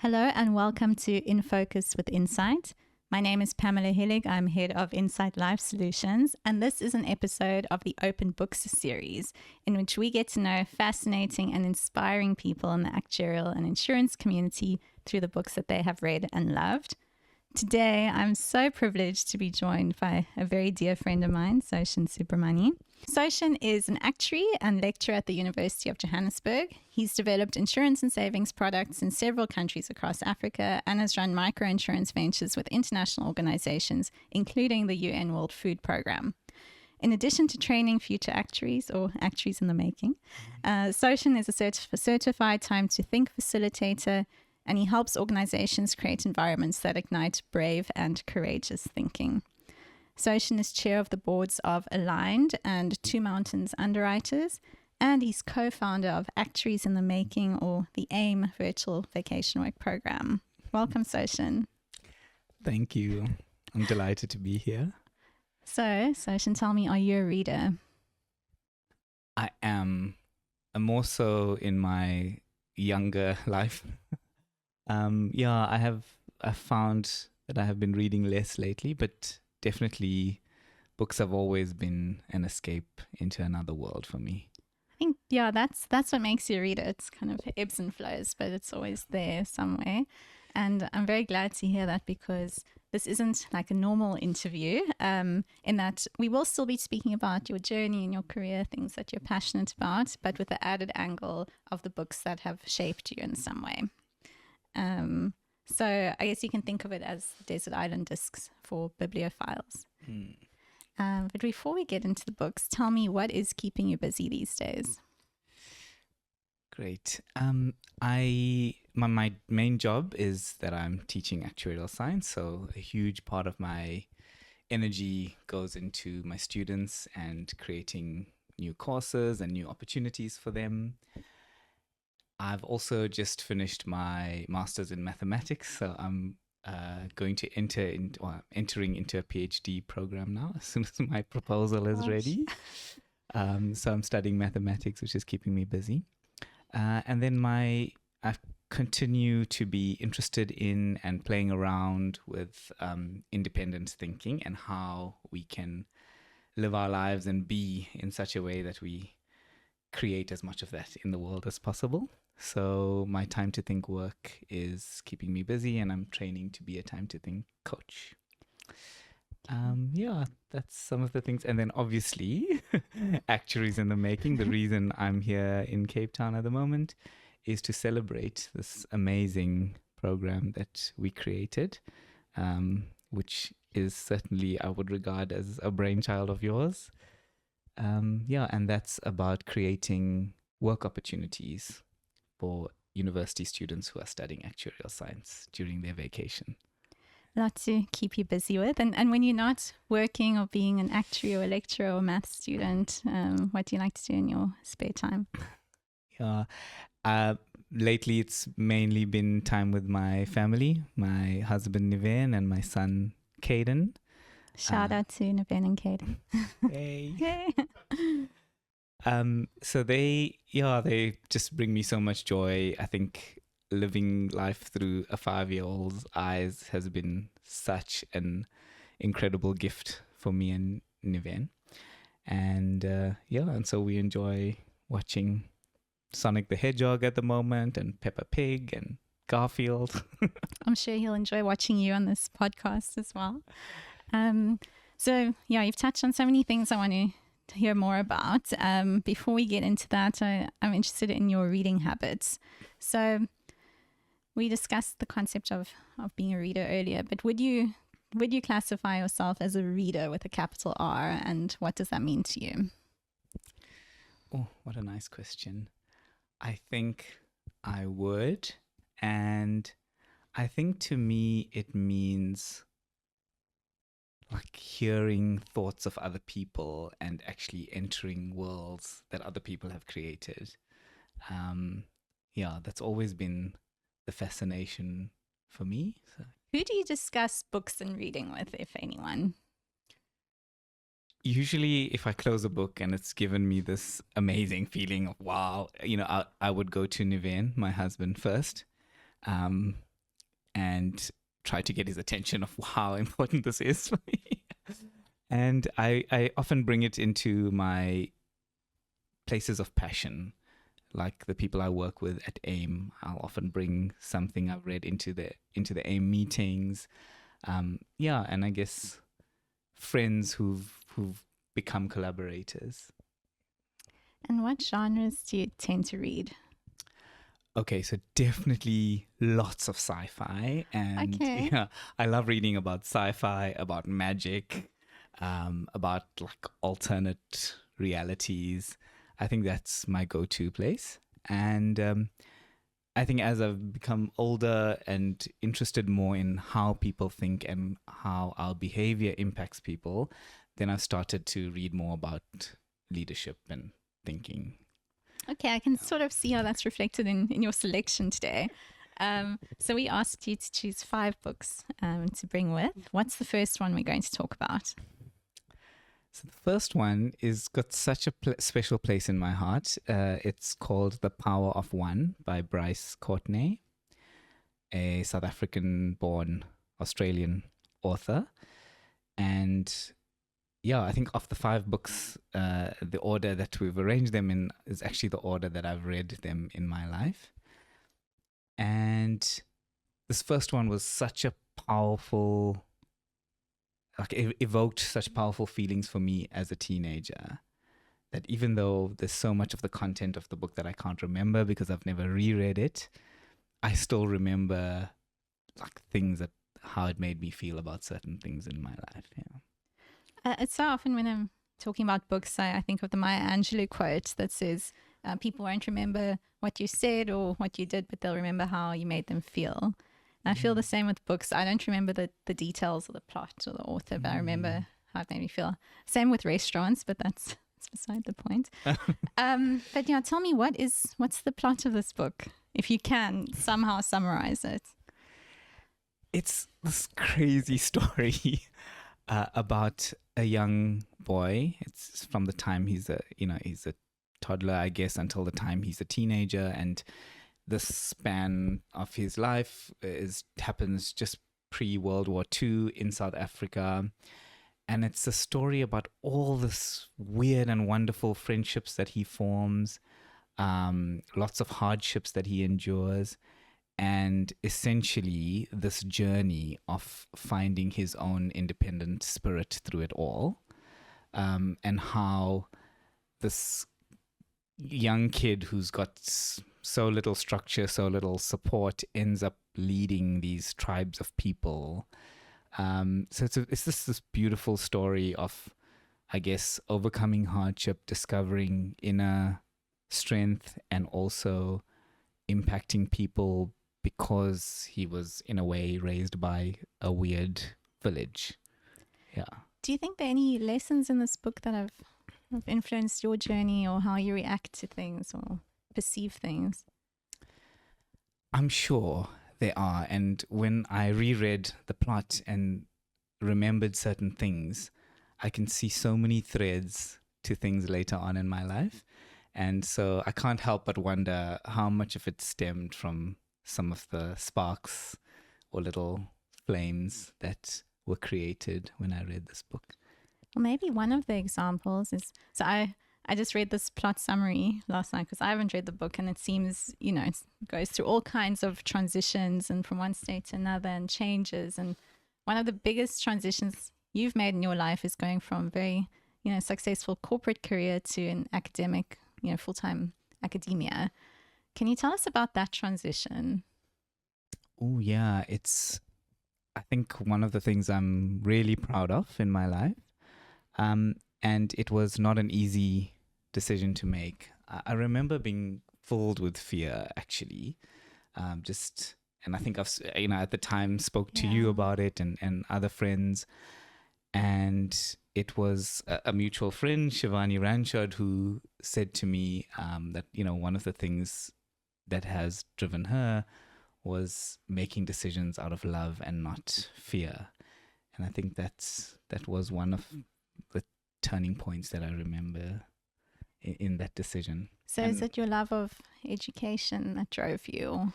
Hello and welcome to In Focus with Insight. My name is Pamela Hillig. I'm head of Insight Life Solutions, and this is an episode of the Open Books series in which we get to know fascinating and inspiring people in the actuarial and insurance community through the books that they have read and loved. Today, I'm so privileged to be joined by a very dear friend of mine, Soshan Soobramoney. Soshan is an actuary and lecturer at the University of Johannesburg. He's developed insurance and savings products in several countries across Africa and has run micro-insurance ventures with international organizations, including the UN World Food Programme. In addition to training future actuaries or actuaries in the making, Soshan is a certified time to think facilitator, and he helps organizations create environments that ignite brave and courageous thinking. Soshan is chair of the boards of Aligned and Two Mountains Underwriters, and he's co-founder of Actuaries in the Making, or the AIM Virtual Vacation Work Program. Welcome, Soshan. Thank you. I'm delighted to be here. So, Soshan, tell me, are you a reader? I am. More so in my younger life. I've found that I have been reading less lately, but definitely books have always been an escape into another world for me. I think, that's what makes you a reader. It's kind of ebbs and flows, but it's always there somewhere. And I'm very glad to hear that, because this isn't like a normal interview, in that we will still be speaking about your journey and your career, things that you're passionate about, but with the added angle of the books that have shaped you in some way. So I guess you can think of it as desert island discs for bibliophiles. But before we get into the books, tell me, what is keeping you busy these days? Great. My main job is that I'm teaching actuarial science, so a huge part of my energy goes into my students and creating new courses and new opportunities for them. I've also just finished my master's in mathematics, so I'm going to entering into a PhD program now as soon as my proposal is ready. So I'm studying mathematics, which is keeping me busy. And then I continue to be interested in and playing around with independent thinking and how we can live our lives and be in such a way that we create as much of that in the world as possible. So my time to think work is keeping me busy, and I'm training to be a time to think coach. That's some of the things. And then obviously, Actuaries in the Making. The reason I'm here in Cape Town at the moment is to celebrate this amazing program that we created, which is certainly, I would regard as a brainchild of yours. And that's about creating work opportunities for university students who are studying actuarial science during their vacation. A lot to keep you busy with. And when you're not working or being an actuary or a lecturer or a math student, what do you like to do in your spare time? Lately, it's mainly been time with my family, my husband Niven and my son Caden. Shout out to Niven and Caden. Hey. So they just bring me so much joy. I think living life through a 5-year-old's eyes has been such an incredible gift for me and Niven. And so we enjoy watching Sonic the Hedgehog at the moment, and Peppa Pig and Garfield. I'm sure he'll enjoy watching you on this podcast as well. So you've touched on so many things I want to hear more about. Before we get into that, I'm interested in your reading habits. So we discussed the concept of being a reader earlier, but would you classify yourself as a reader with a capital R, and what does that mean to you? Oh, what a nice question. I think I would, and I think to me it means like hearing thoughts of other people and actually entering worlds that other people have created. That's always been the fascination for me. So. Who do you discuss books and reading with, if anyone? Usually if I close a book and it's given me this amazing feeling of wow, I would go to Niven, my husband, first. and try to get his attention of how important this is for me. And I often bring it into my places of passion, like the people I work with at AIM. I'll often bring something I've read into the AIM meetings. And I guess friends who've become collaborators. And what genres do you tend to read? Okay, so definitely lots of sci-fi, and Okay. yeah, I love reading about sci-fi, about magic, about like alternate realities. I think that's my go-to place. And I think as I've become older and interested more in how people think and how our behavior impacts people, then I've started to read more about leadership and thinking. Okay, I can sort of see how that's reflected in your selection today. So we asked you to choose 5 books to bring with. What's the first one we're going to talk about? So the first one is got such a special place in my heart. It's called The Power of One by Bryce Courtenay, a South African-born Australian author. And yeah, I think of the 5 books, the order that we've arranged them in is actually the order that I've read them in my life. And this first one was such a powerful, like it evoked such powerful feelings for me as a teenager that even though there's so much of the content of the book that I can't remember because I've never reread it, I still remember like how it made me feel about certain things in my life. Yeah. It's so often when I'm talking about books, I think of the Maya Angelou quote that says, people won't remember what you said or what you did, but they'll remember how you made them feel. And I feel the same with books. I don't remember the details or the plot or the author, but I remember how it made me feel. Same with restaurants, but that's beside the point. But yeah, tell me what's the plot of this book, if you can somehow summarize it. It's this crazy story about a young boy. It's from the time he's a toddler, I guess, until the time he's a teenager, and the span of his life happens just pre-World War II in South Africa. And it's a story about all this weird and wonderful friendships that he forms, lots of hardships that he endures, and essentially this journey of finding his own independent spirit through it all, and how this young kid who's got so little structure, so little support, ends up leading these tribes of people. So it's just this beautiful story of, I guess, overcoming hardship, discovering inner strength, and also impacting people because he was, in a way, raised by a weird village. Yeah. Do you think there are any lessons in this book that have influenced your journey or how you react to things or perceive things? I'm sure there are. And when I reread the plot and remembered certain things, I can see so many threads to things later on in my life. And so I can't help but wonder how much of it stemmed from some of the sparks or little flames that were created when I read this book. Well, maybe one of the examples is, so I just read this plot summary last night because I haven't read the book, and it seems, it goes through all kinds of transitions and from one state to another and changes. And one of the biggest transitions you've made in your life is going from very, successful corporate career to an academic, full-time academia. Can you tell us about that transition? Oh, yeah. I think, one of the things I'm really proud of in my life. And it was not an easy decision to make. I remember being filled with fear, actually. And I think I've, at the time spoke to you about it and other friends. And it was a mutual friend, Shivani Ranchard, who said to me that, one of the things that has driven her was making decisions out of love and not fear. And I think that was one of the turning points that I remember in that decision. So is it your love of education that drove you?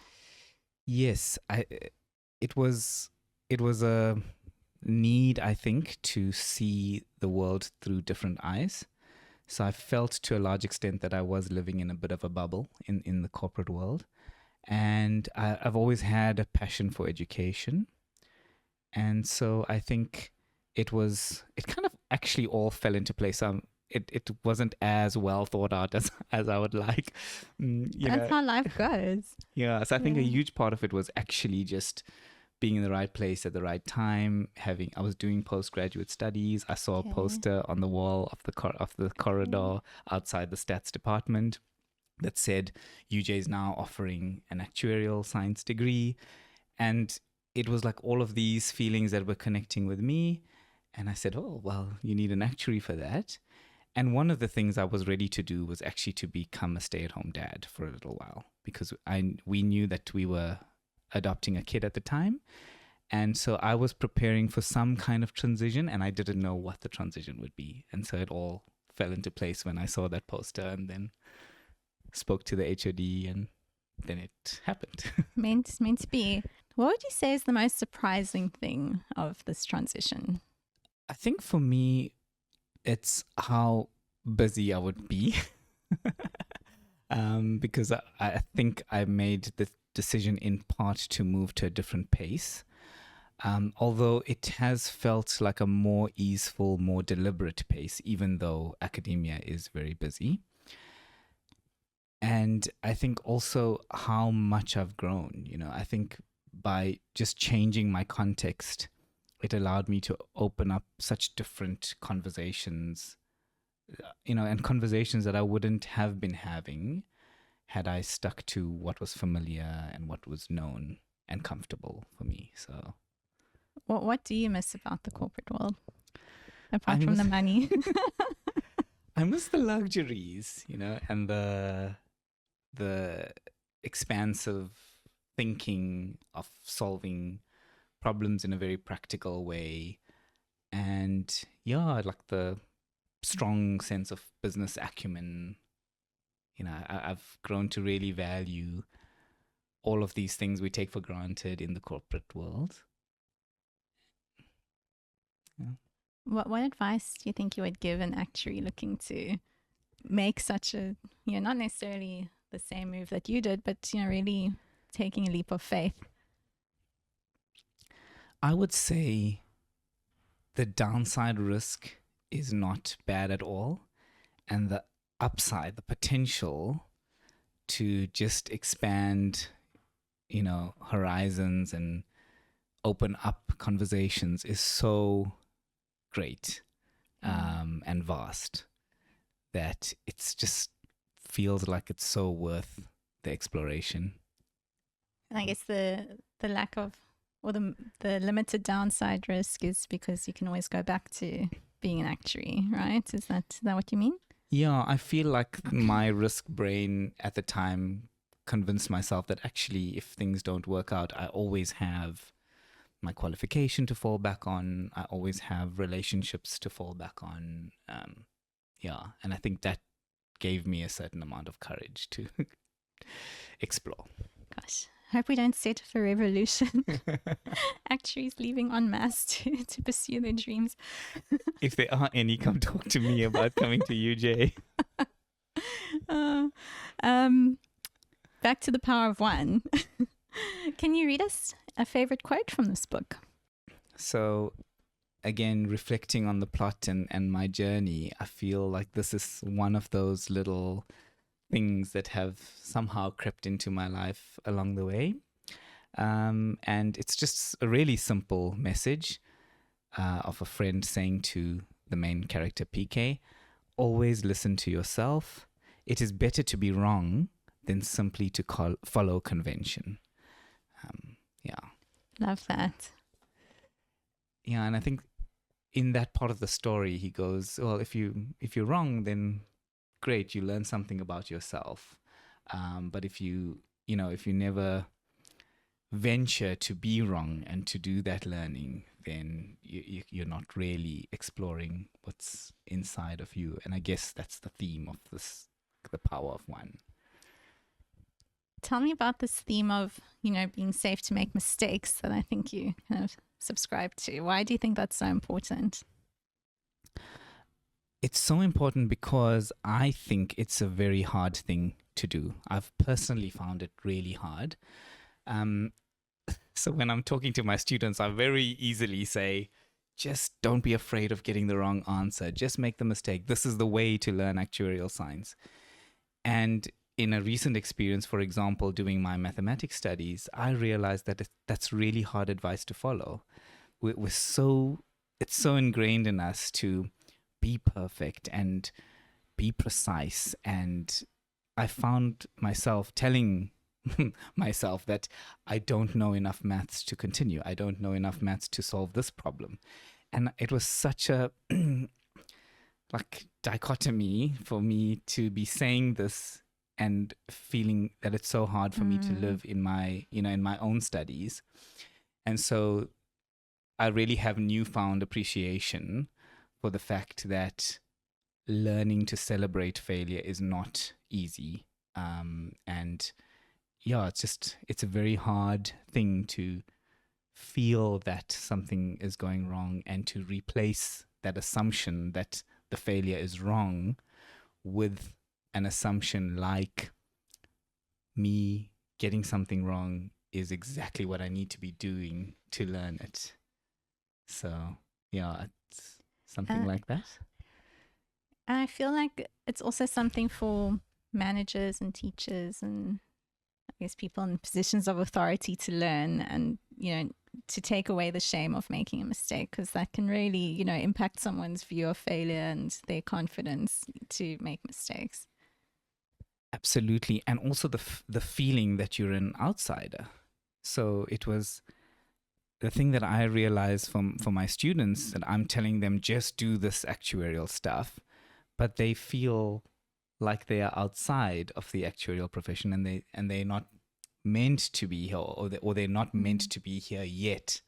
Yes, it was a need, I think, to see the world through different eyes. So I felt to a large extent that I was living in a bit of a bubble in the corporate world. And I've always had a passion for education. And so I think it kind of actually all fell into place. It wasn't as well thought out as I would like. That's how life goes. Yeah. So I think a Yeah. huge part of it was actually just being in the right place at the right time. I was doing postgraduate studies. I saw a Okay. poster on the wall of the corridor outside the stats department that said UJ is now offering an actuarial science degree, and it was like all of these feelings that were connecting with me. And I said, oh, well, you need an actuary for that. And one of the things I was ready to do was actually to become a stay-at-home dad for a little while, because we knew that we were adopting a kid at the time. And so I was preparing for some kind of transition, and I didn't know what the transition would be. And so it all fell into place when I saw that poster and then spoke to the HOD, and then it happened. Meant to be. What would you say is the most surprising thing of this transition? I think for me, it's how busy I would be. Because I think I made the decision in part to move to a different pace. Although it has felt like a more easeful, more deliberate pace, even though academia is very busy. And I think also how much I've grown. I think by just changing my context, it allowed me to open up such different conversations, and conversations that I wouldn't have been having had I stuck to what was familiar and what was known and comfortable for me. So, What do you miss about the corporate world, apart I from miss, the money? I miss the luxuries, and the expansive thinking of solving problems in a very practical way, and yeah, like the strong sense of business acumen. I've grown to really value all of these things we take for granted in the corporate world. Yeah. What advice do you think you would give an actuary looking to make such a, not necessarily the same move that you did, but, really taking a leap of faith? I would say the downside risk is not bad at all, and the upside, the potential to just expand, horizons and open up conversations is so great and vast that it's just feels like it's so worth the exploration. And I guess the lack of, or the limited downside risk is because you can always go back to being an actuary, right? Is that what you mean? Yeah, I feel like my risk brain at the time convinced myself that actually if things don't work out, I always have my qualification to fall back on. I always have relationships to fall back on. Yeah, and I think that gave me a certain amount of courage to explore. Gosh, I hope we don't set off a revolution. Actuaries leaving en masse to pursue their dreams. If there are any, come talk to me about coming to UJ. Back to the power of one. Can you read us a favorite quote from this book? So, again, reflecting on the plot and my journey, I feel like this is one of those little things that have somehow crept into my life along the way. And it's just a really simple message of a friend saying to the main character, PK, always listen to yourself. It is better to be wrong than simply to follow convention. Yeah. Love that. Yeah, and I think in that part of the story, he goes, well, if you're wrong, then great, you learn something about yourself. But if you never venture to be wrong and to do that learning, then you're not really exploring what's inside of you. And I guess that's the theme of this, the power of one. tell me about this theme of, being safe to make mistakes that I think you kind of subscribe to. Why do you think that's so important? It's so important because I think it's a very hard thing to do. I've personally found it really hard. Um, so when I'm talking to my students, I very easily say, just don't be afraid of getting the wrong answer. Just make the mistake. This is the way to learn actuarial science. And in a recent experience, for example, doing my mathematics studies, I realized that that's really hard advice to follow. It's so ingrained in us to be perfect and be precise. And I found myself telling myself that I don't know enough maths to continue. I don't know enough maths to solve this problem. And it was such a like dichotomy for me to be saying this and feeling that it's so hard for me to live in my, in my own studies. And so I really have newfound appreciation for the fact that learning to celebrate failure is not easy. And yeah, it's a very hard thing to feel that something is going wrong and to replace that assumption that the failure is wrong with an assumption like me getting something wrong is exactly what I need to be doing to learn it. So yeah, it's something like that. And I feel like it's also something for managers and teachers and I guess people in positions of authority to learn and, to take away the shame of making a mistake, because that can really, impact someone's view of failure and their confidence to make mistakes. Absolutely. And also the feeling that you're an outsider. So it was the thing that I realized for my students, that I'm telling them just do this actuarial stuff, but they feel like they are outside of the actuarial profession and they're not meant to be here, or they're not meant to be here yet.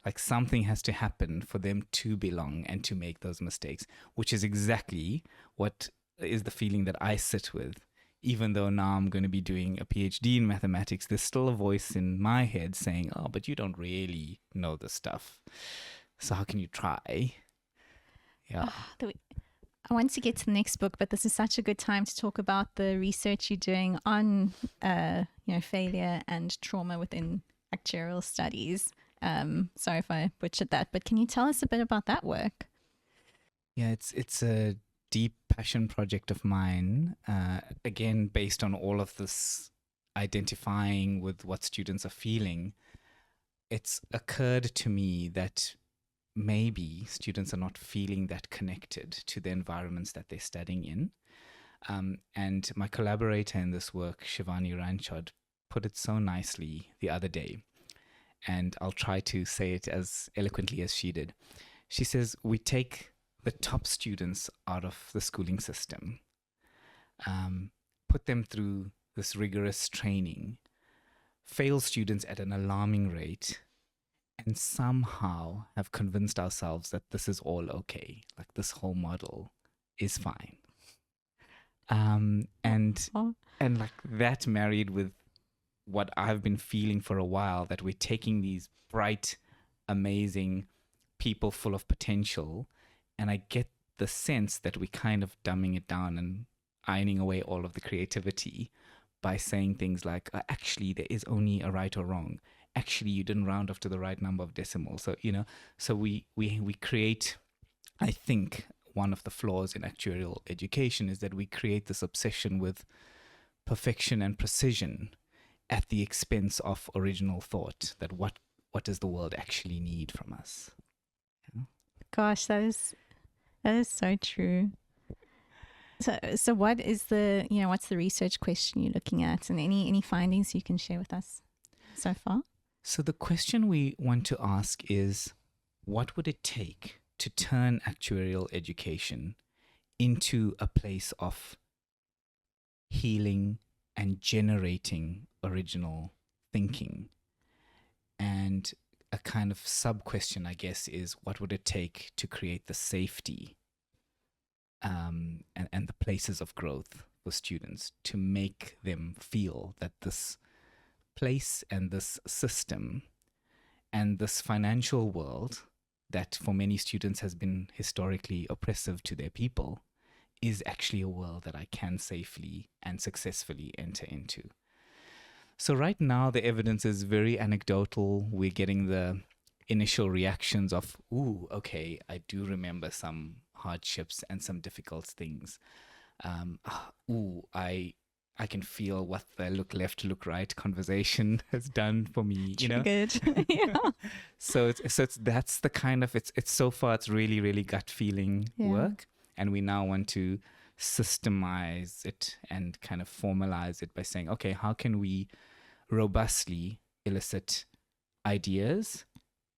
Like something has to happen for them to belong and to make those mistakes, which is exactly what is the feeling that I sit with. Even though now I'm going to be doing a PhD in mathematics, there's still a voice in my head saying, oh, but you don't really know this stuff. So how can you try? Yeah. I want to get to the next book, but this is such a good time to talk about the research you're doing on, failure and trauma within actuarial studies. Sorry if I butchered that, but can you tell us a bit about that work? Yeah, it's a deep passion project of mine. Again, based on all of this identifying with what students are feeling, it's occurred to me that maybe students are not feeling that connected to the environments that they're studying in. And my collaborator in this work, Shivani Ranchod, put it so nicely the other day. And I'll try to say it as eloquently as she did. She says, we take the top students out of the schooling system, put them through this rigorous training, fail students at an alarming rate, and somehow have convinced ourselves that this is all okay. Like this whole model is fine. And like that married with what I've been feeling for a while, that we're taking these bright, amazing people full of potential, and I get the sense that we're kind of dumbing it down and ironing away all of the creativity by saying things like, actually, there is only a right or wrong. Actually, you didn't round off to the right number of decimals. So, so we create, I think one of the flaws in actuarial education is that we create this obsession with perfection and precision at the expense of original thought, that what does the world actually need from us? Yeah. Gosh, that is so true. So what is what's the research question you're looking at, and any findings you can share with us so far? So the question we want to ask is, what would it take to turn actuarial education into a place of healing and generating original thinking? And a kind of sub-question, I guess, is what would it take to create the safety and the places of growth for students to make them feel that this place and this system and this financial world that for many students has been historically oppressive to their people is actually a world that I can safely and successfully enter into. So right now, the evidence is very anecdotal. We're getting the initial reactions of, ooh, okay, I do remember some hardships and some difficult things. I can feel what the look left, look right conversation has done for me. Triggered. Yeah. So that's the kind of it's so far it's really really gut feeling work, and we now want to systemize it and kind of formalize it by saying, okay, how can we robustly elicit ideas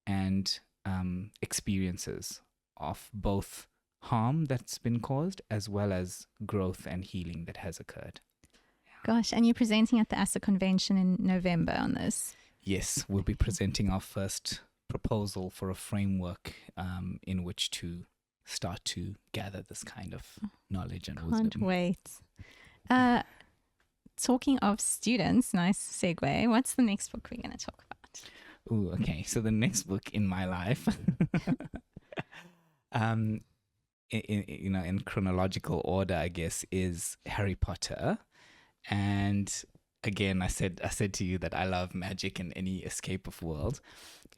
and experiences of both harm that's been caused as well as growth and healing that has occurred. Gosh, and you're presenting at the ASA convention in November on this. Yes, we'll be presenting our first proposal for a framework in which to start to gather this kind of knowledge and wisdom. Can't wait. Talking of students, nice segue. What's the next book we're going to talk about? Ooh, okay. So the next book in my life, in chronological order, I guess, is Harry Potter. And again, I said to you that I love magic and any escape of world.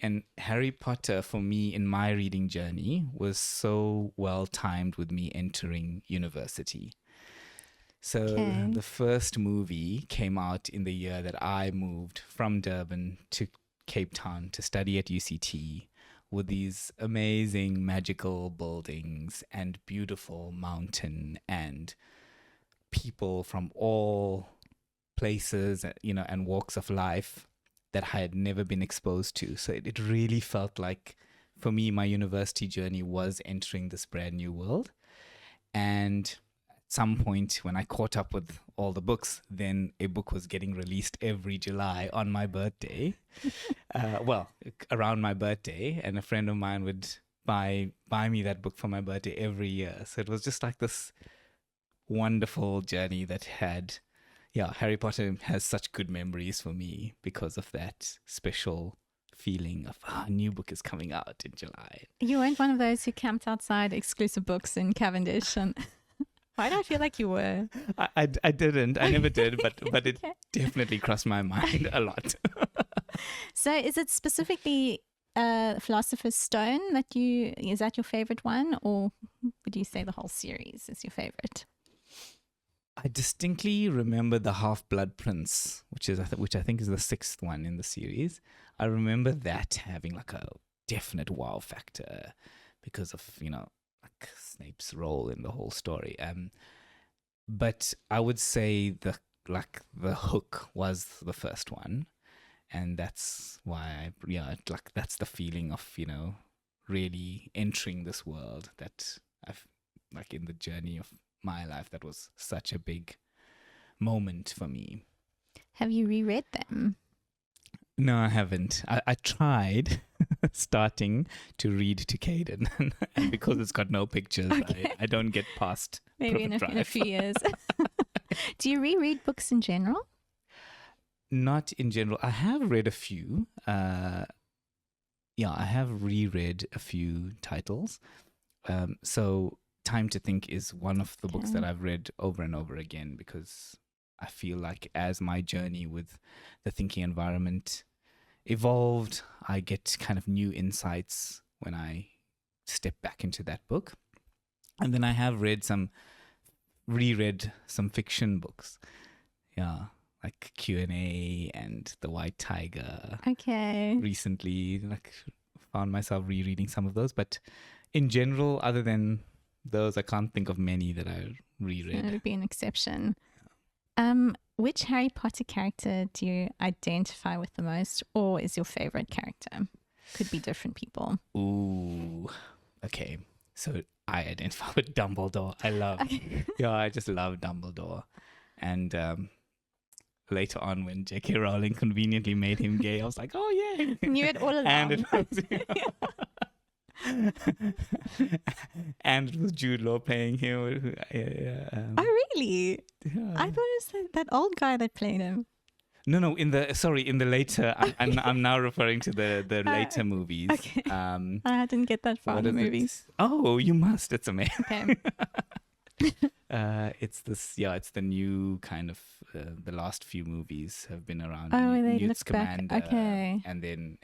And Harry Potter, for me, in my reading journey, was so well timed with me entering university. So the first movie came out in the year that I moved from Durban to Cape Town to study at UCT, with these amazing magical buildings and beautiful mountain and people from all places, and walks of life that I had never been exposed to. So it really felt like, for me, my university journey was entering this brand new world. And at some point when I caught up with all the books, then a book was getting released every July on my birthday. Around my birthday, and a friend of mine would buy me that book for my birthday every year. So it was just like this wonderful journey that had, Harry Potter has such good memories for me because of that special feeling of a new book is coming out in July. You weren't one of those who camped outside exclusive books in Cavendish, and why do I feel like you were? I didn't. I never did, but it definitely crossed my mind a lot. So is it specifically Philosopher's Stone is that your favorite one, or would you say the whole series is your favorite? I distinctly remember the Half-Blood Prince, which I think is the sixth one in the series. I remember that having like a definite wow factor because of, like Snape's role in the whole story. But I would say the hook was the first one, and that's why that's the feeling of, really entering this world that I've, like, in the journey of my life, that was such a big moment for me. Have you reread them? No, I haven't. I tried starting to read to Caden, and because it's got no pictures, I don't get past maybe in a few years. Do you reread books in general? Not in general. I have read a few. I have reread a few titles. So Time to Think is one of the books that I've read over and over again, because I feel like as my journey with the thinking environment evolved, I get kind of new insights when I step back into that book. And then I have reread some fiction books. Yeah, like Q&A and The White Tiger. Okay. Recently, found myself rereading some of those. But in general, other than those, I can't think of many that I reread. It would be an exception. Which Harry Potter character do you identify with the most, or is your favorite character? Could be different people. Ooh, okay. So I identify with Dumbledore. I just love Dumbledore. And later on, when J.K. Rowling conveniently made him gay, I was like, oh, yeah. Knew it all along. And it was, And it was Jude Law playing him. Oh, really? Yeah. I thought it was that old guy that played him. No, in the later. I'm now referring to the later movies. Okay. I didn't get that far in What the is movie. it? Oh, you must. It's amazing. Okay. It's this. Yeah, it's the new kind of. The last few movies have been around. Oh, they Newt look back. Scamander. Okay. And then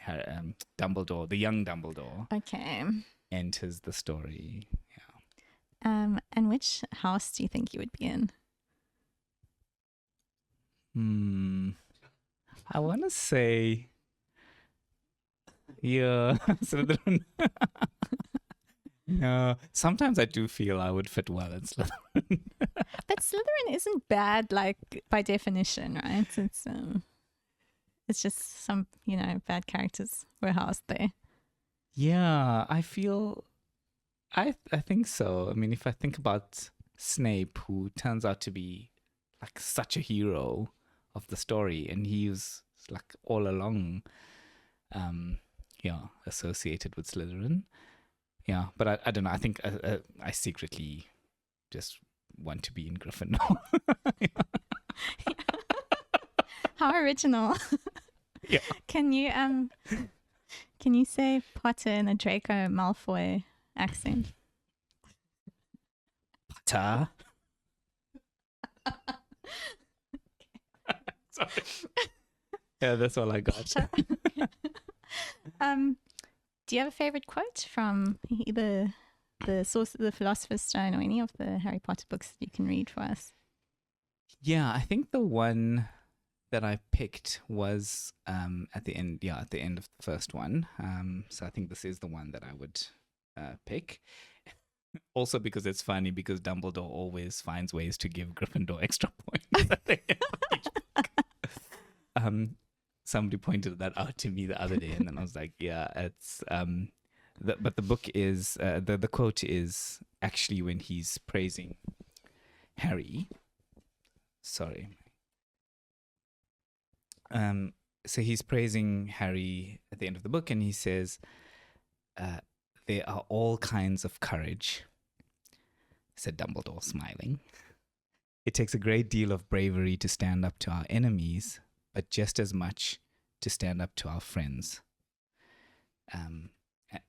Dumbledore, the young Dumbledore, Okay. enters the story. Yeah. And which house do you think you would be in? I want to say, yeah, Slytherin. No, sometimes I do feel I would fit well in Slytherin. But Slytherin isn't bad, like by definition, right? It's just some, bad characters were housed there. Yeah, I feel, I think so. I mean, if I think about Snape, who turns out to be like such a hero of the story, and he was like all along, associated with Slytherin. Yeah, but I don't know. I think I secretly just want to be in Gryffindor. How original. Yeah. Can you say Potter in a Draco Malfoy accent? Potter. Sorry. Yeah, that's all I got. Do you have a favorite quote from either the Philosopher's Stone or any of the Harry Potter books that you can read for us? Yeah, I think the one that I picked was at the end. Yeah, at the end of the first one. So I think this is the one that I would pick. Also because it's funny because Dumbledore always finds ways to give Gryffindor extra points at the end of each book. Somebody pointed that out to me the other day, and then I was like, yeah, it's but the book is the quote is actually when he's praising Harry. Sorry. So he's praising Harry at the end of the book, and he says, there are all kinds of courage, said Dumbledore, smiling. It takes a great deal of bravery to stand up to our enemies, but just as much to stand up to our friends.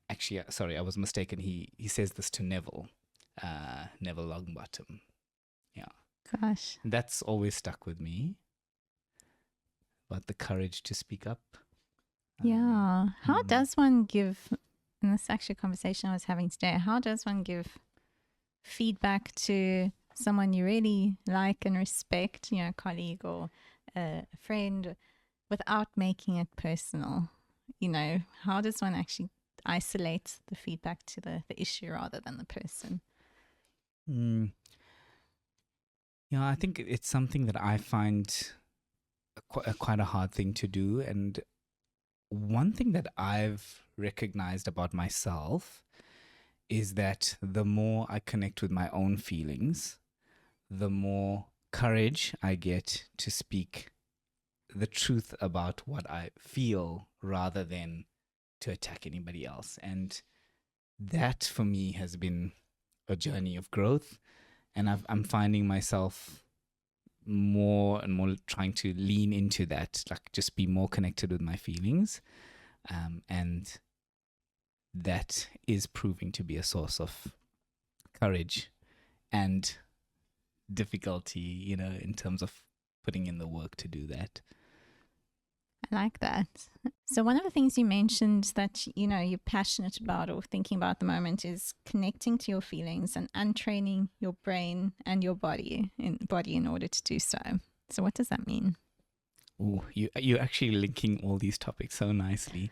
Actually, sorry, I was mistaken. He says this to Neville, Neville Longbottom. Yeah. Gosh. That's always stuck with me. About the courage to speak up. Yeah. How does one give, and this is actually a conversation I was having today, how does one give feedback to someone you really like and respect, a colleague or a friend, without making it personal? How does one actually isolate the feedback to the issue rather than the person? Yeah, I think it's something that I find quite a hard thing to do. And one thing that I've recognized about myself is that the more I connect with my own feelings, the more courage I get to speak the truth about what I feel rather than to attack anybody else. And that for me has been a journey of growth. And I'm finding myself more and more trying to lean into that, like just be more connected with my feelings. And that is proving to be a source of courage and difficulty, in terms of putting in the work to do that. I like that. So one of the things you mentioned that, you're passionate about or thinking about at the moment is connecting to your feelings and untraining your brain and your body in order to do so. So what does that mean? Oh, you're actually linking all these topics so nicely,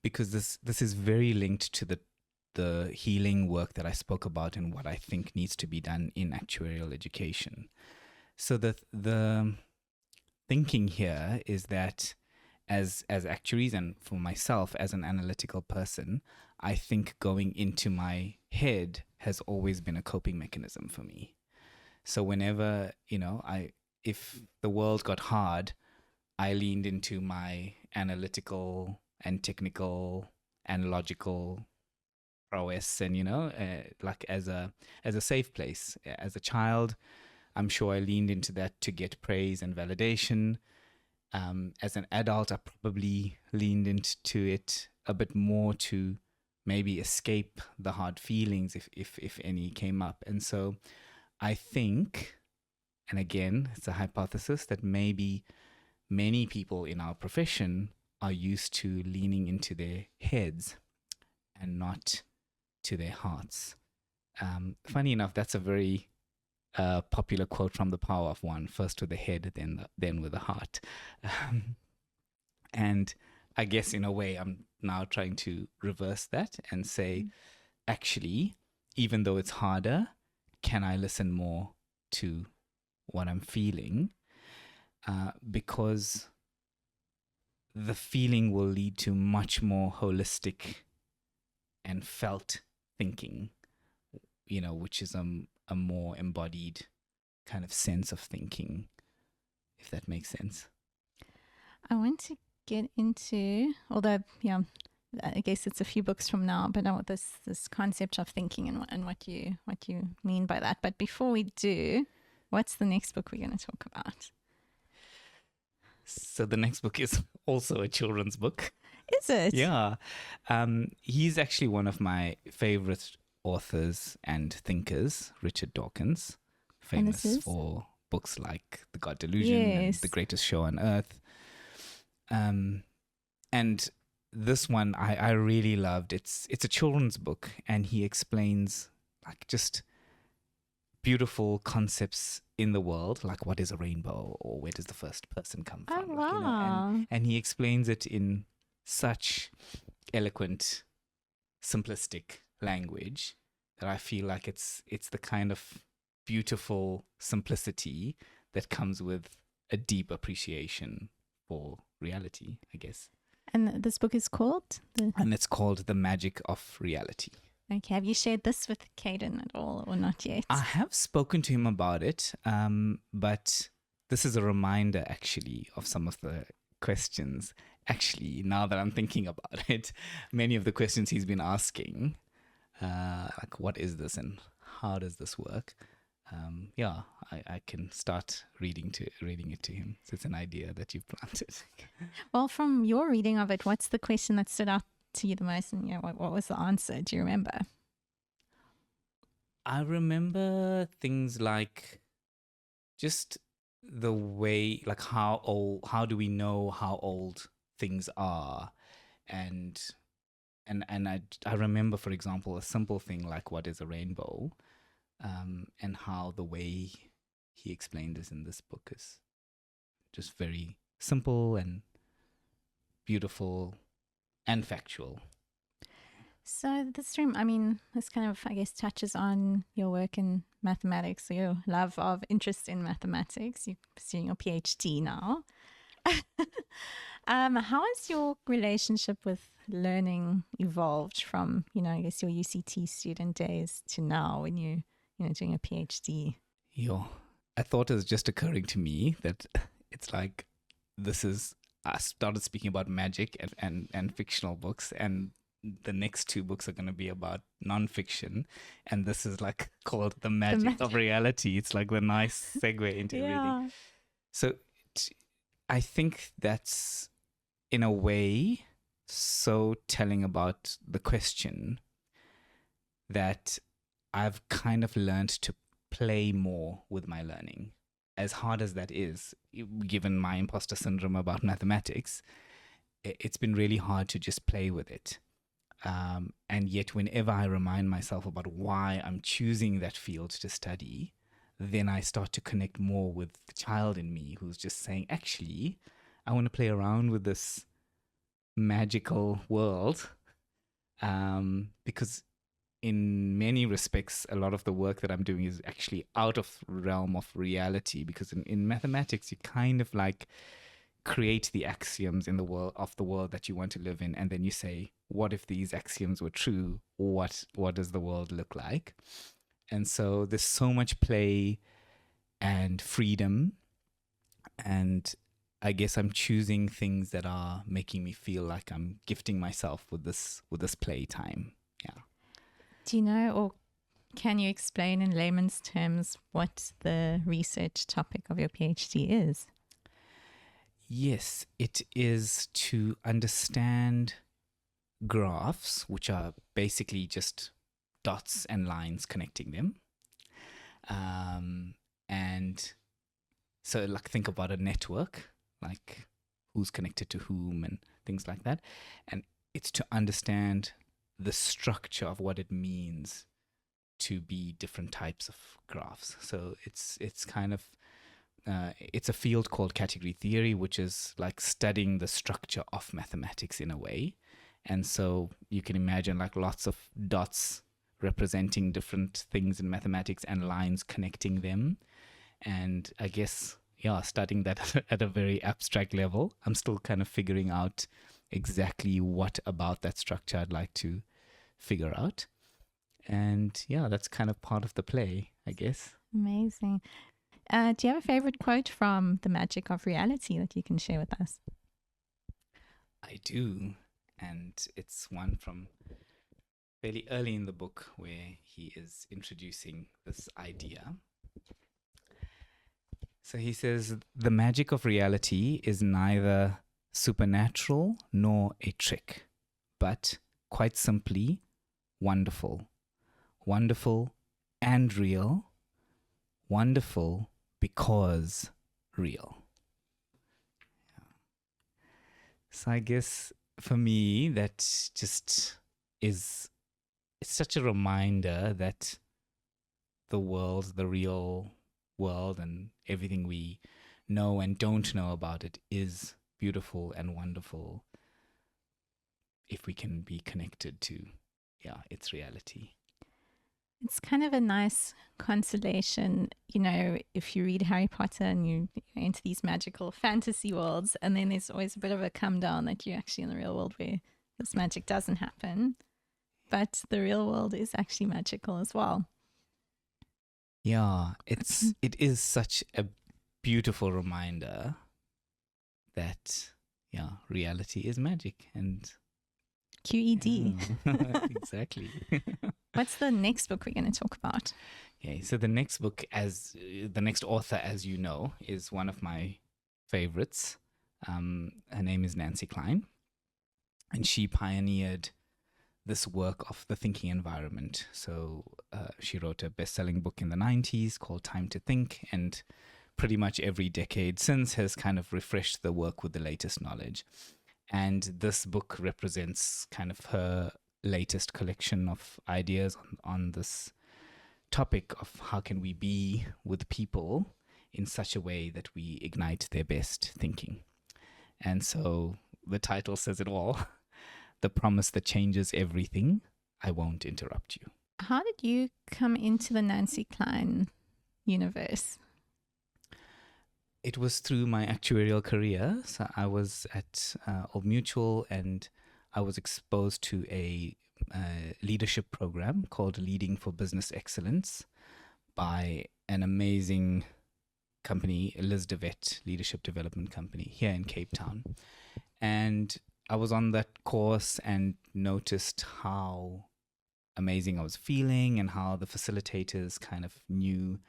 because this is very linked to the healing work that I spoke about and what I think needs to be done in actuarial education. So the thinking here is that as actuaries, and for myself as an analytical person, I think going into my head has always been a coping mechanism for me. So whenever, if the world got hard, I leaned into my analytical and technical and logical prowess, and like as a safe place. As a child, I'm sure I leaned into that to get praise and validation. As an adult, I probably leaned into it a bit more to maybe escape the hard feelings if any came up. And so I think, and again, it's a hypothesis, that maybe many people in our profession are used to leaning into their heads and not to their hearts. Funny enough, that's a very popular quote from The Power of One: first with the head, then with the heart. And I guess in a way, I'm now trying to reverse that and say, actually, even though it's harder, can I listen more to what I'm feeling? Because the feeling will lead to much more holistic and felt thinking, which is a more embodied kind of sense of thinking, if that makes sense. I want to get into, although, I guess it's a few books from now, but this concept of thinking and what you mean by that. But before we do, what's the next book we're going to talk about? So the next book is also a children's book. Is it? Yeah. He's actually one of my favorite authors and thinkers, Richard Dawkins, famous for books like The God Delusion and The Greatest Show on Earth. And this one I really loved. It's a children's book, and he explains like just beautiful concepts in the world, like what is a rainbow, or where does the first person come from? Oh, wow. And he explains it in such eloquent, simplistic language that I feel like it's the kind of beautiful simplicity that comes with a deep appreciation for reality, I guess. And this book is called? And it's called The Magic of Reality. Okay. Have you shared this with Caden at all, or not yet? I have spoken to him about it, but this is a reminder actually of some of the questions. Actually, now that I'm thinking about it, many of the questions he's been asking, like what is this and how does this work? I can start reading it to him. So it's an idea that you've planted. Well, from your reading of it, what's the question that stood out to you the most, and what was the answer? Do you remember? I remember things like just the way, like how do we know how old things are, and I remember, for example, a simple thing like what is a rainbow, and how the way he explained this in this book is just very simple and beautiful and factual. So this kind of, I guess, touches on your work in mathematics, or your love of interest in mathematics. You're pursuing your PhD now. How has your relationship with learning evolved from, I guess, your UCT student days to now when you're doing a PhD? I thought it was just occurring to me that it's like I started speaking about magic and fictional books, and the next two books are going to be about nonfiction, and this is like called The Magic of Reality. It's like the nice segue into reading. So I think that's, in a way, so telling about the question that I've kind of learned to play more with my learning. As hard as that is, given my imposter syndrome about mathematics, it's been really hard to just play with it. And yet whenever I remind myself about why I'm choosing that field to study, then I start to connect more with the child in me who's just saying, actually, I want to play around with this magical world, because in many respects, a lot of the work that I'm doing is actually out of realm of reality, because in mathematics, you kind of like create the axioms in the world that you want to live in, and then you say, what if these axioms were true? What does the world look like? And so there's so much play and freedom, and I guess I'm choosing things that are making me feel like I'm gifting myself with this play time. Yeah. Do you know, or can you explain in layman's terms what the research topic of your PhD is? Yes, it is to understand graphs, which are basically just dots and lines connecting them. And so, like, think about a network, like who's connected to whom and things like that. And it's to understand the structure of what it means to be different types of graphs. So it's kind of it's a field called category theory, which is like studying the structure of mathematics in a way. And so you can imagine like lots of dots representing different things in mathematics and lines connecting them. And I guess, yeah, studying that at a very abstract level. I'm still kind of figuring out exactly what about that structure I'd like to figure out. And yeah, that's kind of part of the play, I guess. Amazing. Do you have a favorite quote from The Magic of Reality that you can share with us? I do. And it's one from fairly early in the book where he is introducing this idea. So he says, the magic of reality is neither supernatural nor a trick, but quite simply wonderful. Wonderful and real. Wonderful because real. So I guess for me, that just is, it's such a reminder that the world, the real world, and everything we know and don't know about it is beautiful and wonderful if we can be connected to, yeah, its reality. It's kind of a nice consolation, you know, if you read Harry Potter and you enter these magical fantasy worlds, and then there's always a bit of a come down that you're actually in the real world where this magic doesn't happen. But the real world is actually magical as well. Yeah, it is such a beautiful reminder that, yeah, reality is magic. And QED. exactly. What's the next book we're going to talk about? Okay, so the next book, as the next author, as you know, is one of my favorites. Her name is Nancy Klein, and she pioneered this work of the thinking environment. So she wrote a best-selling book in the 90s called Time to Think, and pretty much every decade since has kind of refreshed the work with the latest knowledge. And this book represents kind of her latest collection of ideas on this topic of how can we be with people in such a way that we ignite their best thinking. And so the title says it all. The promise that changes everything. I won't interrupt you. How did you come into the Nancy Klein universe? It was through my actuarial career. So I was at Old Mutual, and I was exposed to a leadership program called Leading for Business Excellence by an amazing company, Liz DeVette Leadership Development Company here in Cape Town. And I was on that course and noticed how amazing I was feeling and how the facilitators kind of knew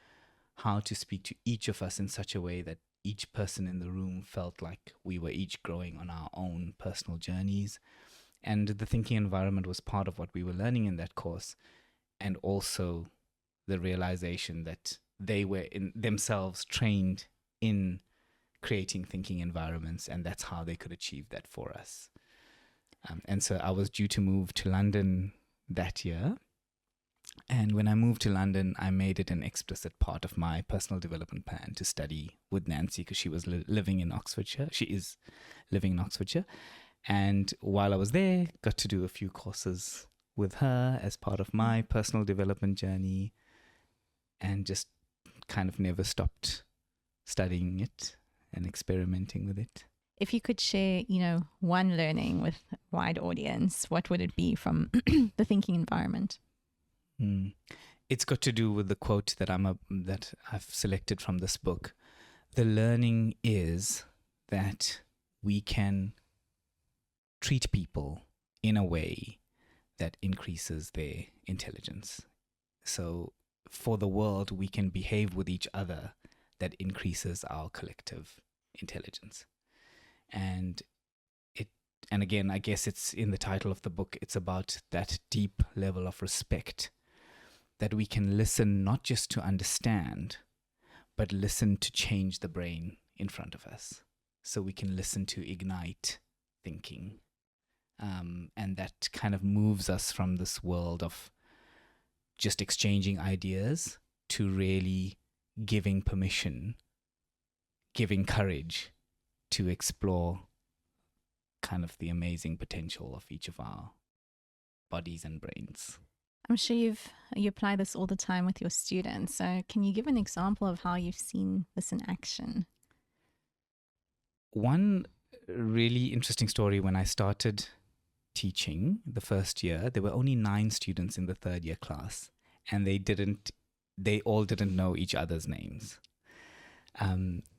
how to speak to each of us in such a way that each person in the room felt like we were each growing on our own personal journeys. And the thinking environment was part of what we were learning in that course. And also the realization that they were in themselves trained in creating thinking environments, and that's how they could achieve that for us. And so I was due to move to London that year. And when I moved to London, I made it an explicit part of my personal development plan to study with Nancy, because she was living in Oxfordshire. She is living in Oxfordshire. And while I was there, got to do a few courses with her as part of my personal development journey, and just kind of never stopped studying it and experimenting with it. If you could share, you know, one learning with a wide audience, what would it be from the thinking environment? It's got to do with the quote that I've selected from this book. The learning is that we can treat people in a way that increases their intelligence. So for the world, we can behave with each other that increases our collective intelligence. And and again, I guess it's in the title of the book, it's about that deep level of respect, that we can listen not just to understand, but listen to change the brain in front of us. So we can listen to ignite thinking. And that kind of moves us from this world of just exchanging ideas to really giving permission, giving courage to explore kind of the amazing potential of each of our bodies and brains. I'm sure you apply this all the time with your students. So can you give an example of how you've seen this in action? One really interesting story, when I started teaching the first year, there were only 9 students in the third year class, and they all didn't know each other's names.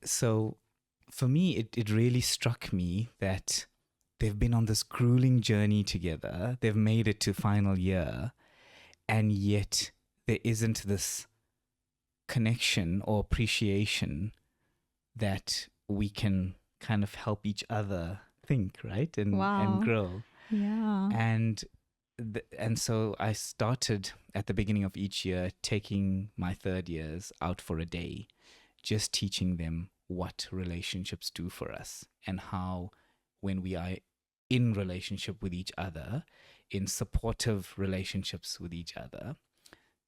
So for me, it really struck me that they've been on this grueling journey together. They've made it to final year, and yet there isn't this connection or appreciation that we can kind of help each other think, right? And grow. Yeah. And so I started at the beginning of each year taking my third years out for a day, just teaching them what relationships do for us, and how when we are in relationship with each other, in supportive relationships with each other,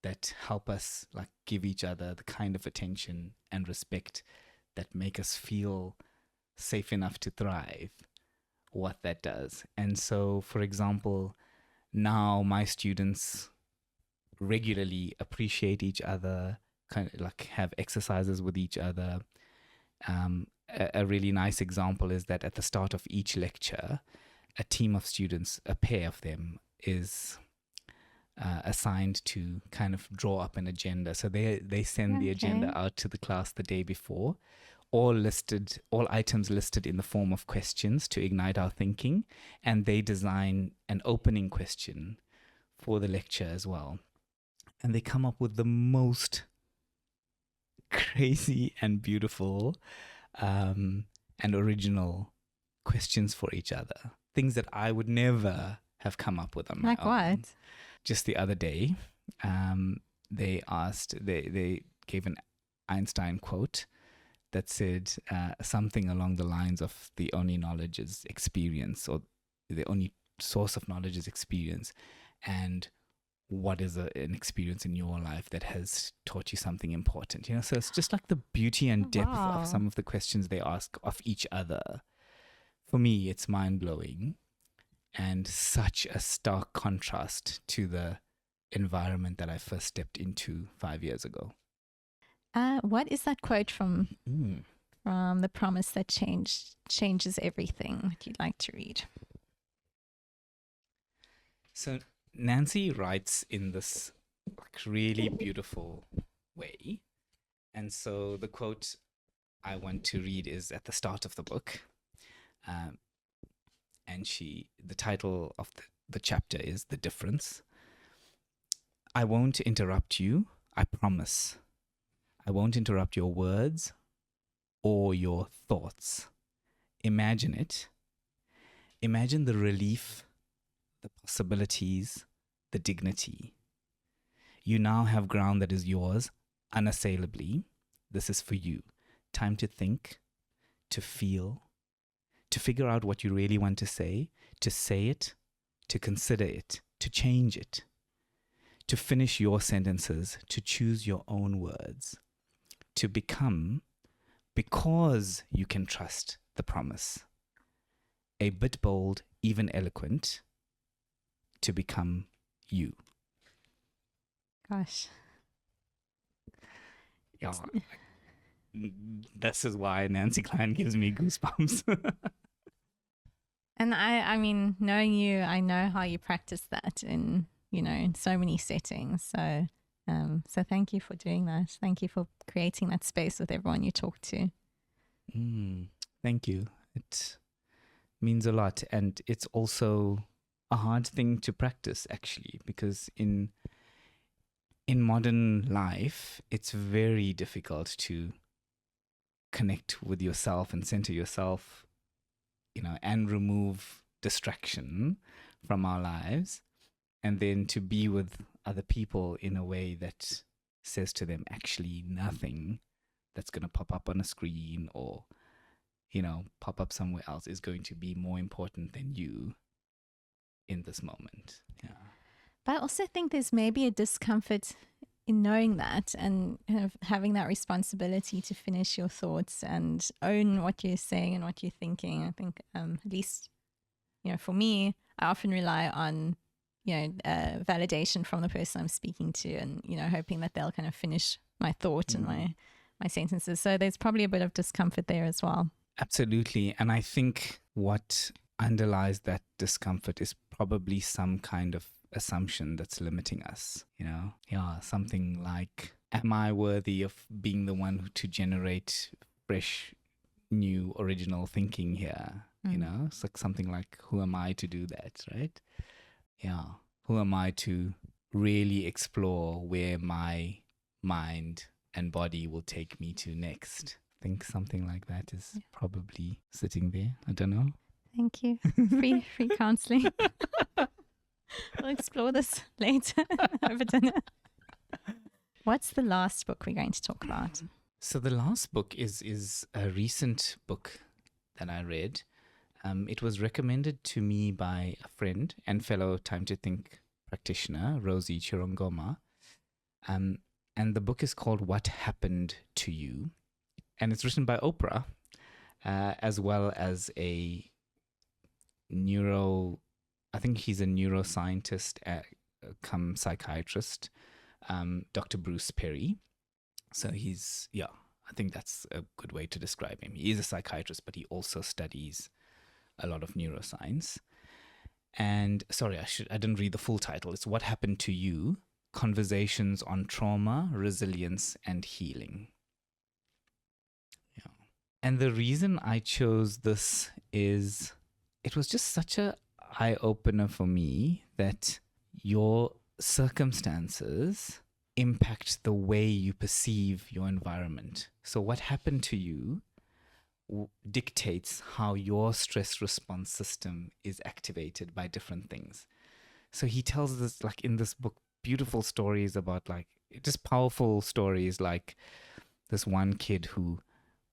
that help us like give each other the kind of attention and respect that make us feel safe enough to thrive, what that does. And so, for example, now my students regularly appreciate each other, kind of like have exercises with each other. A really nice example is that at the start of each lecture, a team of students, a pair of them, is assigned to kind of draw up an agenda. So they send the agenda out to the class the day before, all items listed in the form of questions to ignite our thinking, and they design an opening question for the lecture as well. And they come up with the most crazy and beautiful and original questions for each other. Things that I would never have come up with on my own. Like what? Just the other day, they gave an Einstein quote that said something along the lines of the only knowledge is experience, or the only source of knowledge is experience. And what is an experience in your life that has taught you something important? You know, so it's just like the beauty and depth of some of the questions they ask of each other. For me, it's mind-blowing, and such a stark contrast to the environment that I first stepped into 5 years ago. What is that quote from The Promise That Changes Everything that you'd like to read? So Nancy writes in this like really beautiful way. And so the quote I want to read is at the start of the book. And the title of the chapter is The Difference. I won't interrupt you, I promise. I won't interrupt your words or your thoughts. Imagine it. Imagine the relief, the possibilities, the dignity. You now have ground that is yours unassailably. This is for you. Time to think, to feel, to figure out what you really want to say it, to consider it, to change it, to finish your sentences, to choose your own words, to become, because you can trust the promise, a bit bold, even eloquent, to become you. Gosh. Yeah. This is why Nancy Klein gives me goosebumps. And I mean, knowing you, I know how you practice that in so many settings. So, so thank you for doing that. Thank you for creating that space with everyone you talk to. Thank you. It means a lot. And it's also, a hard thing to practice, actually, because in modern life, it's very difficult to connect with yourself and center yourself, and remove distraction from our lives, and then to be with other people in a way that says to them, actually, nothing that's going to pop up on a screen or, pop up somewhere else is going to be more important than you in this moment. Yeah. But I also think there's maybe a discomfort in knowing that and kind of having that responsibility to finish your thoughts and own what you're saying and what you're thinking. I think at least, for me, I often rely on, validation from the person I'm speaking to and, hoping that they'll kind of finish my thought and my sentences. So there's probably a bit of discomfort there as well. Absolutely. And I think what underlies that discomfort is probably some kind of assumption that's limiting us, something like, am I worthy of being the one to generate fresh, new, original thinking here? It's like something like, who am I to do that, right? Yeah. Who am I to really explore where my mind and body will take me to next? I think something like that is probably sitting there. I don't know. Thank you. Free counseling. We'll explore this later over dinner. What's the last book we're going to talk about? So the last book is a recent book that I read. It was recommended to me by a friend and fellow Time to Think practitioner, Rosie Chirongoma. And the book is called What Happened to You? And it's written by Oprah, as well as I think he's a neuroscientist, come psychiatrist, Dr. Bruce Perry. So I think that's a good way to describe him. He is a psychiatrist, but he also studies a lot of neuroscience. And sorry, I didn't read the full title. It's What Happened to You? Conversations on Trauma, Resilience, and Healing. Yeah. And the reason I chose this is it was just such a eye-opener for me that your circumstances impact the way you perceive your environment. So what happened to you dictates how your stress response system is activated by different things. So he tells us, like in this book, beautiful stories about just powerful stories, like this one kid who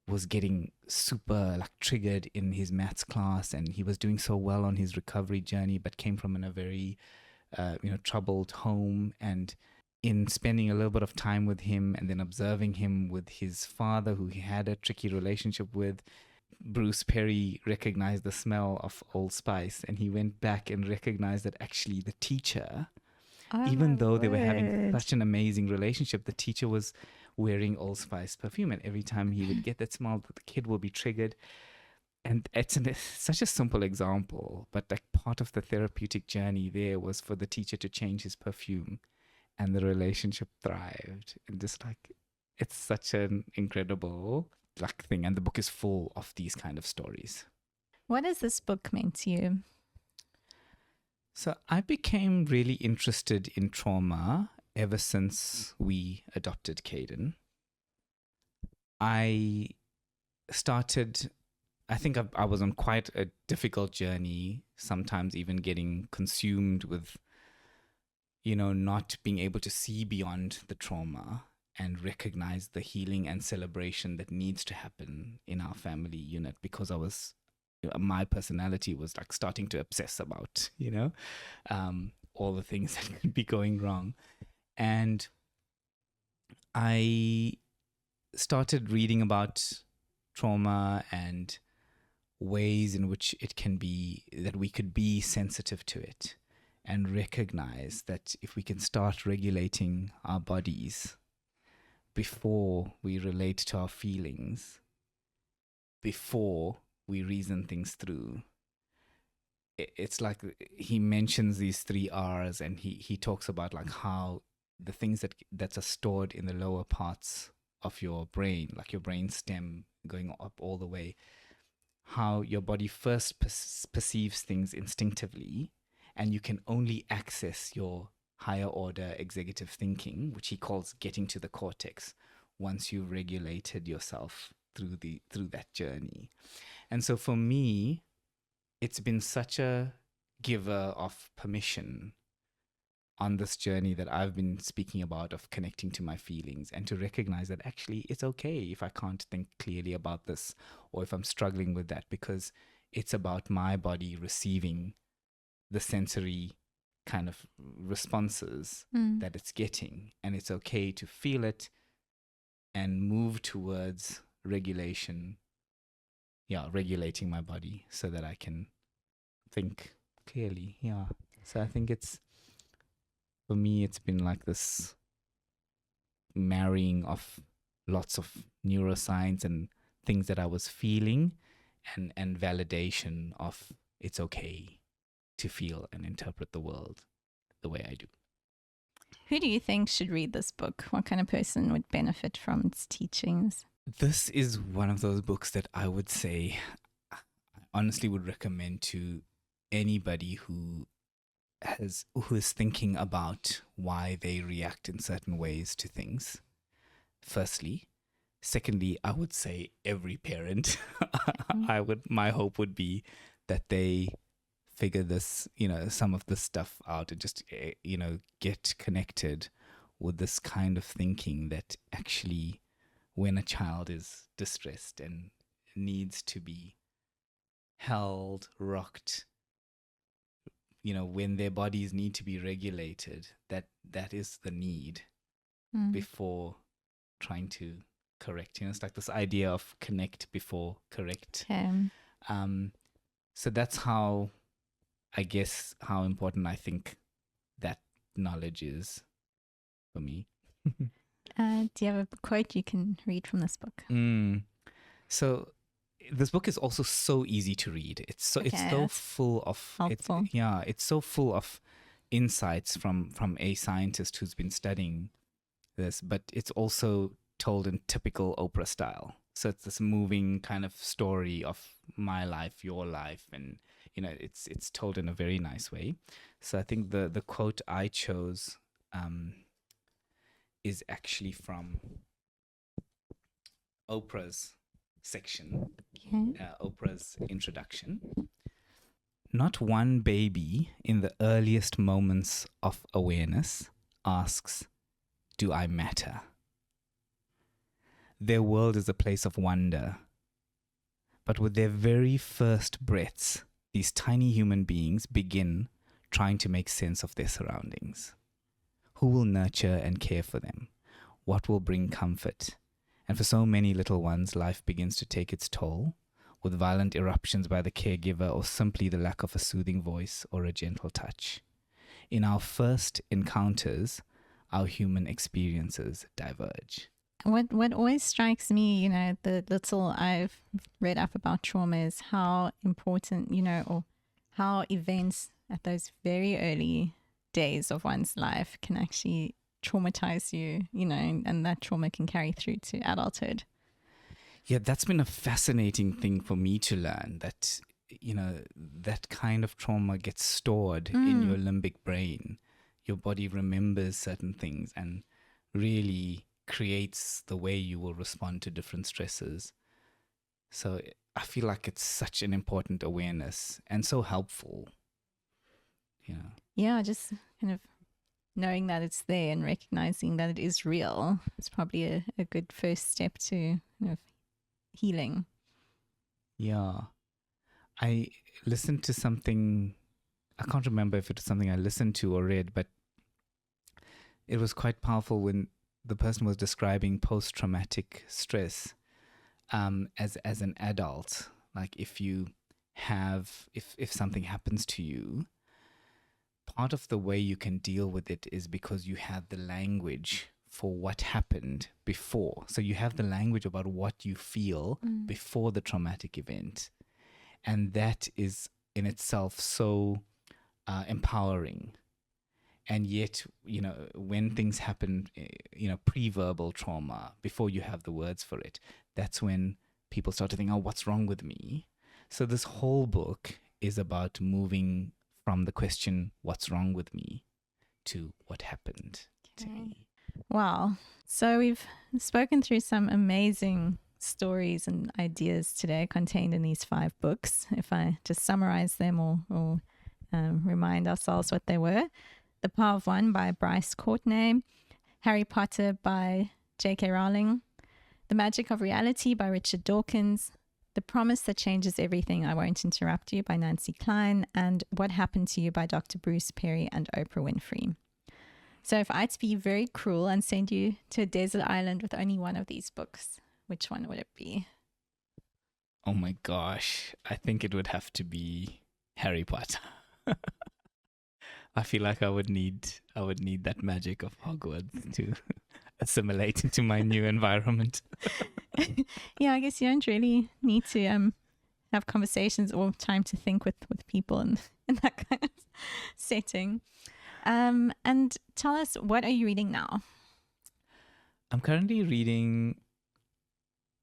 was getting super triggered in his maths class, and he was doing so well on his recovery journey, but came from a very troubled home. And in spending a little bit of time with him and then observing him with his father, who he had a tricky relationship with, Bruce Perry recognized the smell of Old Spice, and he went back and recognized that actually the teacher, even though they were having such an amazing relationship, the teacher was wearing Old Spice perfume, and every time he would get that smell, the kid will be triggered. And it's such a simple example, but part of the therapeutic journey there was for the teacher to change his perfume, and the relationship thrived. And just it's such an incredible thing, and the book is full of these kind of stories. What has this book meant to you? So I became really interested in trauma ever since we adopted Caden. I think I was on quite a difficult journey, sometimes even getting consumed with, not being able to see beyond the trauma and recognize the healing and celebration that needs to happen in our family unit, because my personality was starting to obsess about, all the things that could be going wrong. And I started reading about trauma and ways in which it can be that we could be sensitive to it, and recognize that if we can start regulating our bodies before we relate to our feelings, before we reason things through, it's like he mentions these 3 R's, and he talks about how the things that are stored in the lower parts of your brain, like your brain stem going up all the way, how your body first perceives things instinctively, and you can only access your higher order executive thinking, which he calls getting to the cortex, once you've regulated yourself through that journey. And so for me, it's been such a giver of permission on this journey that I've been speaking about, of connecting to my feelings, and to recognize that actually it's okay if I can't think clearly about this, or if I'm struggling with that, because it's about my body receiving the sensory kind of responses that it's getting, and it's okay to feel it and move towards regulating my body so that I can think clearly. So I think for me, it's been like this marrying of lots of neuroscience and things that I was feeling, and validation of it's okay to feel and interpret the world the way I do. Who do you think should read this book? What kind of person would benefit from its teachings? This is one of those books that I would say I honestly would recommend to anybody who is thinking about why they react in certain ways to things. Firstly. Secondly, I would say every parent. My hope would be that they figure this, some of this stuff out, and just, get connected with this kind of thinking that actually, when a child is distressed and needs to be held, rocked, when their bodies need to be regulated, that is the need before trying to correct. It's like this idea of connect before correct. So that's how important I think that knowledge is for me. Do you have a quote you can read from this book? So this book is also so easy to read. It's so full of helpful. It's so full of insights from a scientist who's been studying this, but it's also told in typical Oprah style. So it's this moving kind of story of my life, your life, and it's told in a very nice way. So I think the quote I chose is actually from Oprah's section, Oprah's introduction. Not one baby in the earliest moments of awareness asks, "Do I matter?" Their world is a place of wonder. But with their very first breaths, these tiny human beings begin trying to make sense of their surroundings. Who will nurture and care for them? What will bring comfort? And for so many little ones, life begins to take its toll, with violent eruptions by the caregiver, or simply the lack of a soothing voice or a gentle touch. In our first encounters, our human experiences diverge. What always strikes me, the little I've read up about trauma, is how important, or how events at those very early days of one's life can actually traumatize you, and that trauma can carry through to adulthood. Yeah, that's been a fascinating thing for me to learn, that, that kind of trauma gets stored in your limbic brain. Your body remembers certain things and really creates the way you will respond to different stresses. So I feel like it's such an important awareness and so helpful. Yeah, just kind of knowing that it's there and recognizing that it is real is probably a good first step to healing. Yeah. I listened to something, I can't remember if it was something I listened to or read, but it was quite powerful when the person was describing post-traumatic stress as an adult. Like if something happens to you, part of the way you can deal with it is because you have the language for what happened before. So you have the language about what you feel before the traumatic event. And that is in itself so empowering. And yet, when things happen, pre-verbal trauma, before you have the words for it, that's when people start to think, oh, what's wrong with me? So this whole book is about moving from the question, what's wrong with me, to what happened to me. Wow. So we've spoken through some amazing stories and ideas today contained in these 5 books. If I just summarize them or remind ourselves what they were. The Power of One by Bryce Courtenay, Harry Potter by J.K. Rowling, The Magic of Reality by Richard Dawkins, The Promise That Changes Everything, I Won't Interrupt You by Nancy Klein, and What Happened to You by Dr. Bruce Perry and Oprah Winfrey. So if I had to be very cruel and send you to a desert island with only one of these books, which one would it be? Oh my gosh. I think it would have to be Harry Potter. I feel like I would need that magic of Hogwarts to assimilate into my new environment. Yeah, I guess you don't really need to have conversations or time to think with people in that kind of setting. And tell us, what are you reading now? I'm currently reading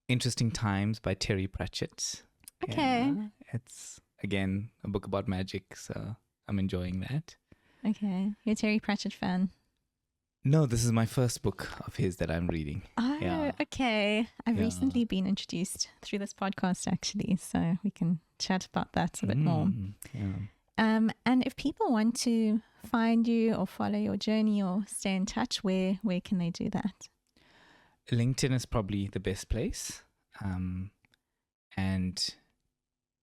Interesting Times by Terry Pratchett. Okay. Yeah, it's, again, a book about magic, so I'm enjoying that. Okay. You're a Terry Pratchett fan? No, this is my first book of his that I'm reading. Oh, Yeah. okay. I've recently been introduced through this podcast, actually, so we can chat about that a bit more. Yeah. And if people want to find you or follow your journey or stay in touch, where can they do that? LinkedIn is probably the best place. And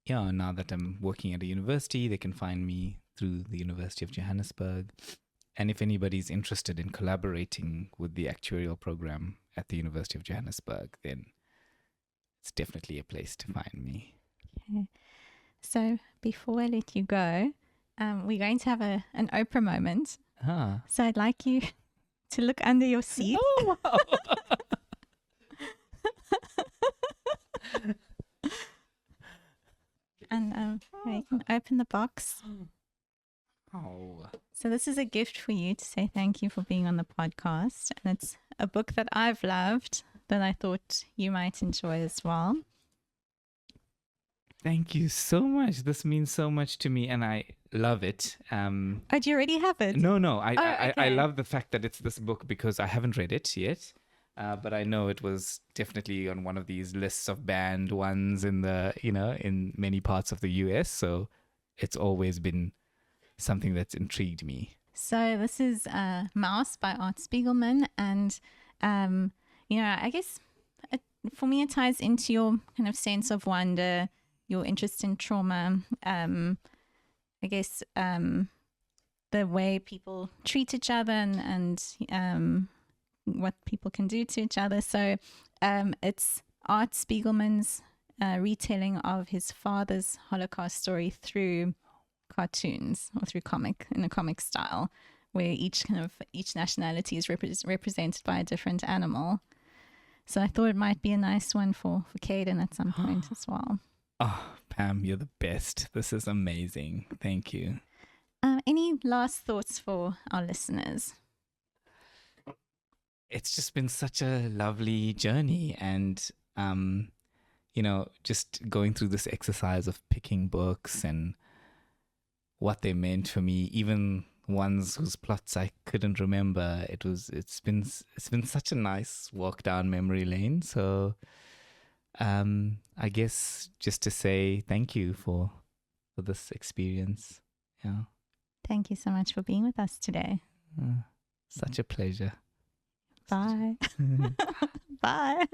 yeah, now that I'm working at a university, they can find me through the University of Johannesburg. And if anybody's interested in collaborating with the actuarial program at the University of Johannesburg, then it's definitely a place to find me. Okay. So before I let you go, we're going to have an Oprah moment. So I'd like you to look under your seat. Oh, wow. And you can open the box. Oh. So this is a gift for you to say thank you for being on the podcast. And it's a book that I've loved that I thought you might enjoy as well. Thank you so much. This means so much to me, and I love it. Oh, do you already have it? No. Okay. I love the fact that it's this book because I haven't read it yet. But I know it was definitely on one of these lists of banned ones in in many parts of the US. So it's always been something that's intrigued me. So this is Mouse by Art Spiegelman. And, I guess for me, it ties into your kind of sense of wonder, your interest in trauma, I guess the way people treat each other and what people can do to each other. So it's Art Spiegelman's retelling of his father's Holocaust story through cartoons or through in a comic style, where each nationality is represented by a different animal. So I thought it might be a nice one for Caden at some point as well. Oh, Pam, you're the best. This is amazing. Thank you. Any last thoughts for our listeners? It's just been such a lovely journey, and just going through this exercise of picking books and what they meant for me, even ones whose plots I couldn't remember. It's been such a nice walk down memory lane. So I guess just to say thank you for this experience. Yeah. Thank you so much for being with us today. Such a pleasure. Bye. Bye.